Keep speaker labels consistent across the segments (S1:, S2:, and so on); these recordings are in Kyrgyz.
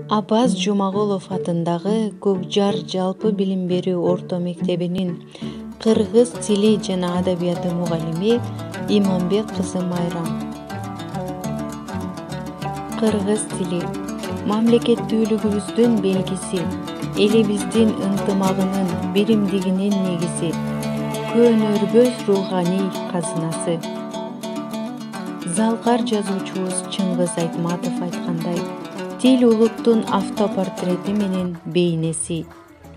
S1: Абаз Жумагулов атындагы Көкжар жалпы билим берүү орто мектебинин кыргыз тили жана адабияты мугалими Иманбек кызы Майрам. Кыргыз тили мамлекеттүүлүгүбүздүн белгиси, элибиздин ынтымагынын, биримдигинин негизи, көнөрбөс руханий казынасы. Залкар жазуучубуз Чыңгыз Айтматов айткандай, тил улуттун автопортрети менен бейнеси.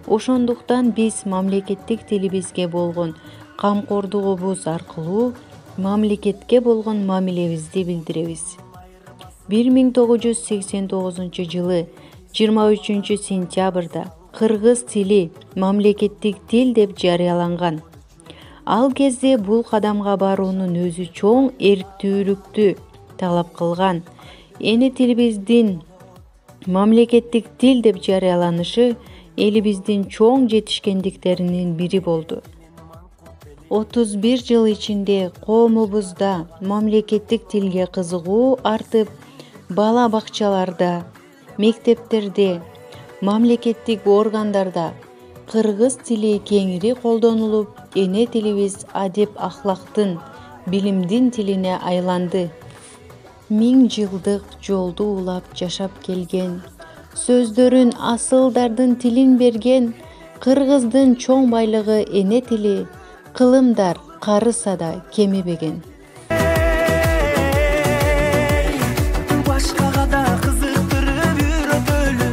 S1: Ошондуктан биз мамлекеттик тилибизге болгон камкордугубуз аркылуу мамлекетке болгон мамилебизди билдиребиз. 1989 жылы 23 сентябрда кыргыз тили мамлекеттик тил деп жарыяланган. Ал кезде бул кадамга баруунун өзү чоң эрктүүлүктү талап кылган. Эне тилибиздин мамлекеттик тил деп жарыяланышы элибиздин чоң жетишкендиктеринин бири болду. 31 жыл ичинде коомубузда мамлекеттик тилге кызыгуу артып, бала бакчаларда, мектептерде, мамлекеттик органдарда кыргыз тили кеңири колдонулуп, эне тилибиз адеп ахлактын, билимдин тилине айланды. 1000 жылдык жолду улап жашап келген, сөздөрүн асылдардын тилин берген, кыргыздын чоң байлыгы эне тили, кылымдар карыса да кемебеген.
S2: Башкага да кызыктырып үйрөтөлү,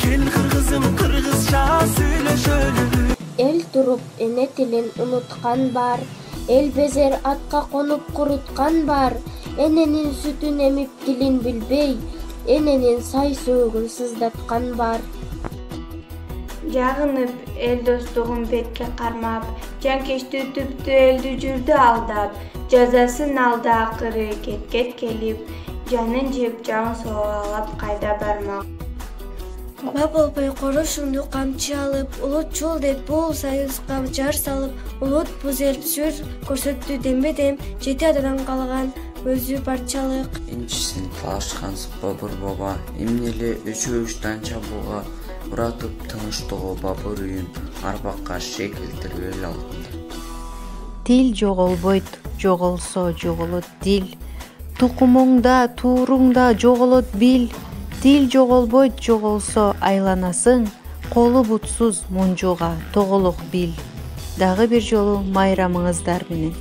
S2: кел кыргызым кыргызча сүйлөшөлү.
S3: Эл туруп эне тилин унуткан бар, эл безер атка конуп куруткан бар, эненин сүтүн эмип тилин билбей, эненин сай сөөгүн сыздаткан бар.
S4: Жагынып эл достугун бетке кармап, жанкечти түптү элди жүрдү алдап, жазасын алды акыры кеткет келип, жанын жеп жан соолап кайда бармак.
S5: Ба болбой корошумду камчы алып, улутчул деп бул союзга жар салып, улут бузелип сүр көрсөттү дембе-дем, 7 ададан калган өзү барчалык.
S6: Инчисин талашкан Бабур баба, эмне эле өчүбүштан чабууга уратып тыныштыгы Бабур үйүн арбакка шекилтирип эл алдында.
S1: Тил жоголбойт, жоголсо жоголот дил. Тукумуңда, тууруңда жоголот бил. Тил жоголбойт, жоголсо айланасың, колу бутсуз мунжуга тоголок бил. Дагы бир жолу майрамыңыздар менен.